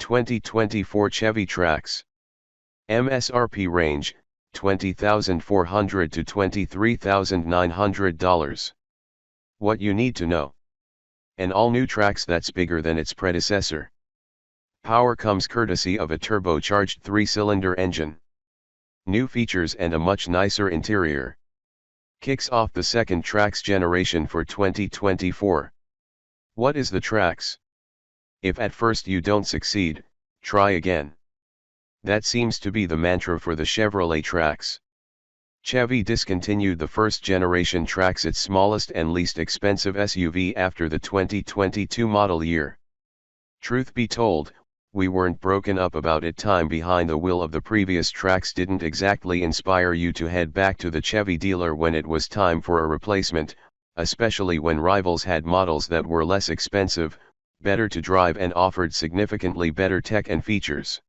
2024 Chevy Trax. MSRP range, $20,400 to $23,900. What you need to know. An all-new Trax that's bigger than its predecessor. Power comes courtesy of a turbocharged 3-cylinder engine. New features and a much nicer interior. Kicks off the second Trax generation for 2024. What is the Trax? If at first you don't succeed, try again. That seems to be the mantra for the Chevrolet Trax. Chevy discontinued the first generation Trax, its smallest and least expensive SUV, after the 2022 model year. Truth be told, we weren't broken up about it. Time behind the wheel of the previous Trax didn't exactly inspire you to head back to the Chevy dealer when it was time for a replacement, especially when rivals had models that were less expensive, better to drive, and offered significantly better tech and features.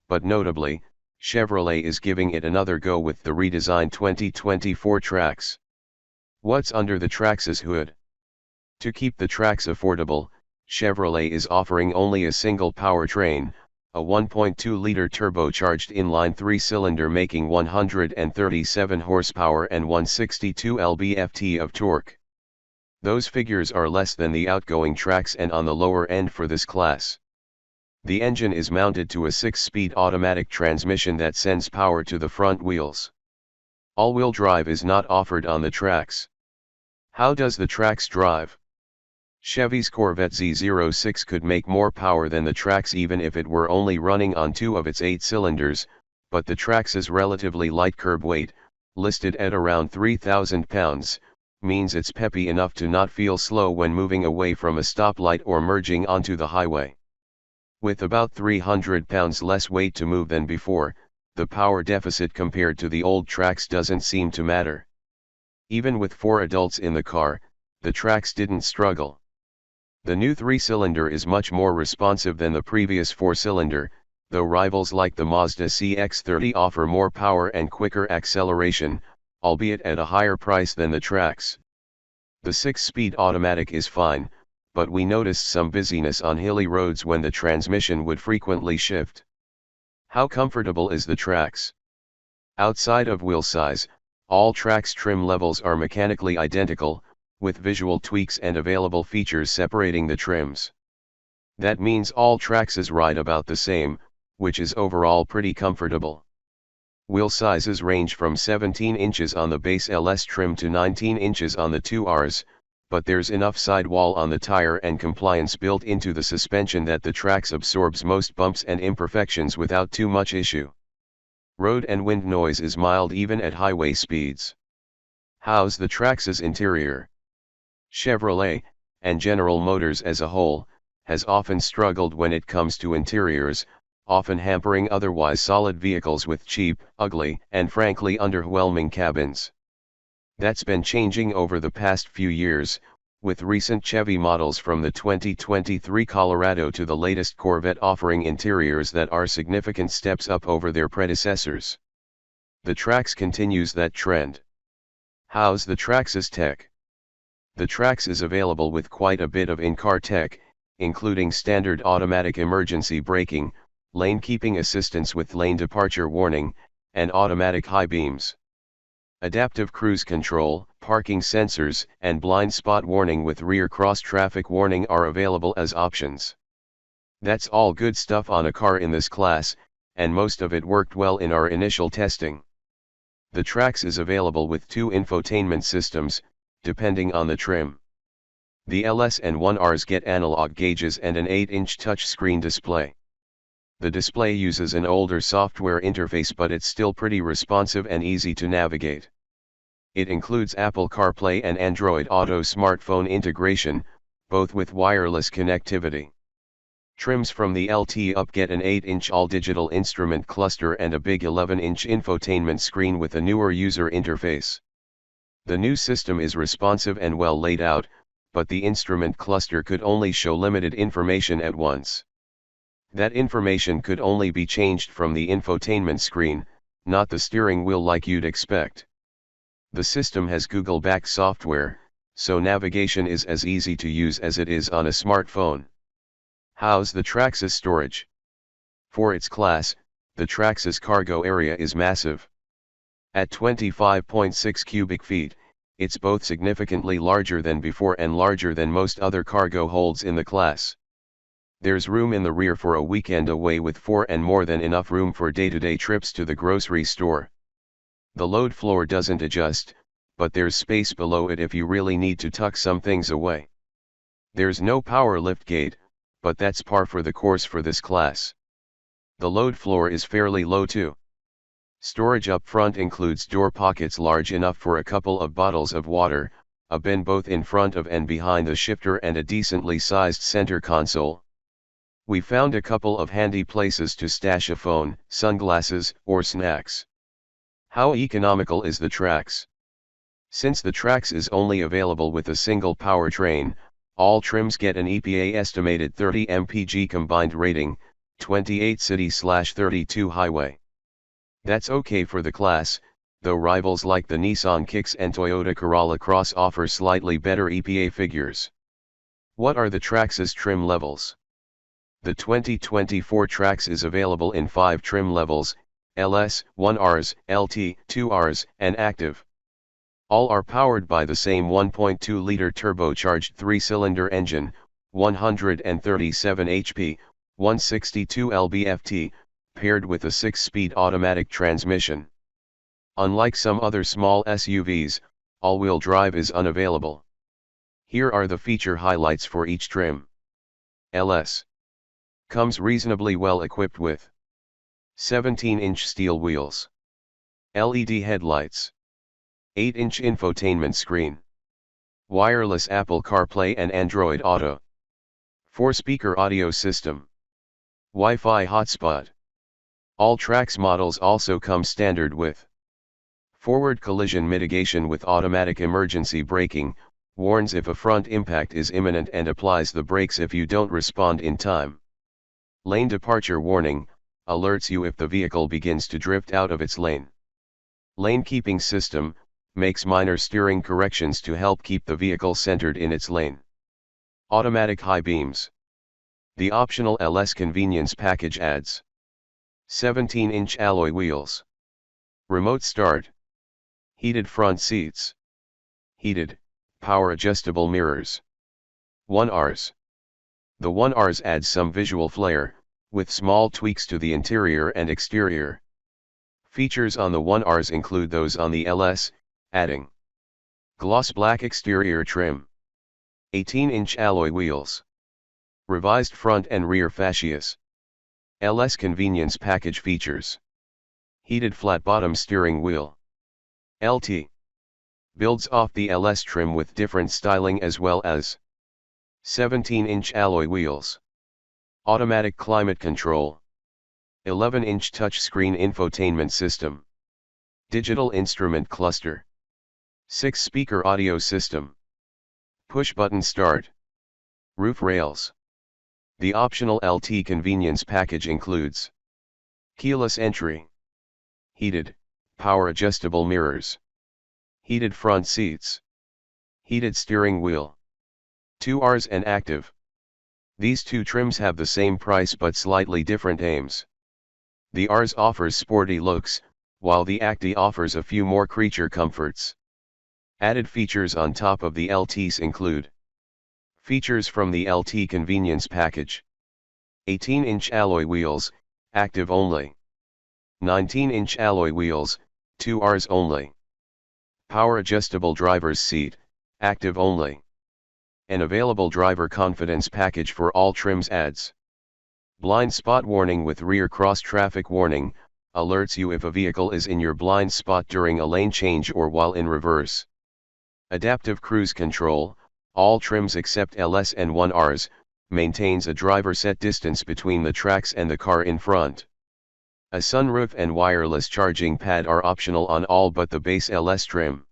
But notably, Chevrolet is giving it another go with the redesigned 2024 Trax. What's under the Trax's hood? To keep the Trax affordable, Chevrolet is offering only a single powertrain, a 1.2-liter turbocharged inline 3-cylinder making 137 horsepower and 162 lb-ft of torque. Those figures are less than the outgoing Trax and on the lower end for this class. The engine is mounted to a 6-speed automatic transmission that sends power to the front wheels. All-wheel drive is not offered on the Trax. How does the Trax drive? Chevy's Corvette Z06 could make more power than the Trax even if it were only running on 2 of its 8 cylinders, but the Trax's relatively light curb weight, listed at around 3,000 pounds, means it's peppy enough to not feel slow when moving away from a stoplight or merging onto the highway. With about 300 pounds less weight to move than before, the power deficit compared to the old Trax doesn't seem to matter. Even with 4 adults in the car, the Trax didn't struggle. The new 3-cylinder is much more responsive than the previous 4-cylinder, though rivals like the Mazda CX-30 offer more power and quicker acceleration, albeit at a higher price than the Trax. The 6-speed automatic is fine, but we noticed some busyness on hilly roads when the transmission would frequently shift. How comfortable is the Trax? Outside of wheel size, all Trax trim levels are mechanically identical, with visual tweaks and available features separating the trims. That means all Traxes ride about the same, which is overall pretty comfortable. Wheel sizes range from 17 inches on the base LS trim to 19 inches on the 2Rs, but there's enough sidewall on the tire and compliance built into the suspension that the Trax absorbs most bumps and imperfections without too much issue. Road and wind noise is mild even at highway speeds. How's the Trax's interior? Chevrolet, and General Motors as a whole, has often struggled when it comes to interiors, often hampering otherwise solid vehicles with cheap, ugly, and frankly underwhelming cabins. That's been changing over the past few years, with recent Chevy models from the 2023 Colorado to the latest Corvette offering interiors that are significant steps up over their predecessors. The Trax continues that trend. How's the Trax's tech? The Trax is available with quite a bit of in-car tech, including standard automatic emergency braking, lane keeping assistance with lane departure warning, and automatic high beams. Adaptive cruise control, parking sensors, and blind spot warning with rear cross traffic warning are available as options. That's all good stuff on a car in this class, and most of it worked well in our initial testing. The Trax is available with 2 infotainment systems, depending on the trim. The LS and 1Rs get analog gauges and an 8-inch touchscreen display. The display uses an older software interface, but it's still pretty responsive and easy to navigate. It includes Apple CarPlay and Android Auto smartphone integration, both with wireless connectivity. Trims from the LT up get an 8-inch all-digital instrument cluster and a big 11-inch infotainment screen with a newer user interface. The new system is responsive and well laid out, but the instrument cluster could only show limited information at once. That information could only be changed from the infotainment screen, not the steering wheel like you'd expect. The system has Google-backed software, so navigation is as easy to use as it is on a smartphone. How's the Trax's storage? For its class, the Trax's cargo area is massive. At 25.6 cubic feet, it's both significantly larger than before and larger than most other cargo holds in the class. There's room in the rear for a weekend away with 4 and more than enough room for day-to-day trips to the grocery store. The load floor doesn't adjust, but there's space below it if you really need to tuck some things away. There's no power liftgate, but that's par for the course for this class. The load floor is fairly low too. Storage up front includes door pockets large enough for a couple of bottles of water, a bin both in front of and behind the shifter, and a decently sized center console. We found a couple of handy places to stash a phone, sunglasses, or snacks. How economical is the Trax? Since the Trax is only available with a single powertrain, all trims get an EPA estimated 30 mpg combined rating, 28 city/32 highway. That's okay for the class, though rivals like the Nissan Kicks and Toyota Corolla Cross offer slightly better EPA figures. What are the Trax's trim levels? The 2024 Trax is available in 5 trim levels: LS, 1Rs, LT, 2Rs, and Activ. All are powered by the same 1.2-liter turbocharged 3-cylinder engine, 137 HP, 162 lb-ft, paired with a 6-speed automatic transmission. Unlike some other small SUVs, all-wheel drive is unavailable. Here are the feature highlights for each trim. LS comes reasonably well equipped with 17-inch steel wheels, LED headlights, 8-inch infotainment screen, wireless Apple CarPlay and Android Auto, 4-speaker audio system, Wi-Fi hotspot. All Trax models also come standard with forward collision mitigation with automatic emergency braking, warns if a front impact is imminent and applies the brakes if you don't respond in time. Lane departure warning, alerts you if the vehicle begins to drift out of its lane. Lane keeping system, makes minor steering corrections to help keep the vehicle centered in its lane. Automatic high beams. The optional LS convenience package adds 17-inch alloy wheels, remote start, heated front seats, heated, power adjustable mirrors. 1Rs. The 1Rs adds some visual flair, with small tweaks to the interior and exterior. Features on the 1Rs include those on the LS, adding gloss black exterior trim, 18-inch alloy wheels, revised front and rear fascias. LS convenience package features heated flat bottom steering wheel. LT builds off the LS trim with different styling as well as 17-inch alloy wheels, automatic climate control, 11-inch touchscreen infotainment system, digital instrument cluster, 6-speaker audio system, push-button start, roof rails. The optional LT convenience package includes keyless entry, heated, power adjustable mirrors, heated front seats, heated steering wheel, 2Rs and Activ. These two trims have the same price but slightly different aims. The Rs offers sporty looks, while the Activ offers a few more creature comforts. Added features on top of the LTs include features from the LT convenience package: 18-inch alloy wheels, Activ only. 19-inch alloy wheels, 2Rs only. Power adjustable driver's seat, Activ only. An available driver confidence package for all trims adds blind spot warning with rear cross traffic warning, alerts you if a vehicle is in your blind spot during a lane change or while in reverse. Adaptive cruise control, all trims except LS and 1Rs, maintains a driver set distance between the Trax and the car in front. A sunroof and wireless charging pad are optional on all but the base LS trim.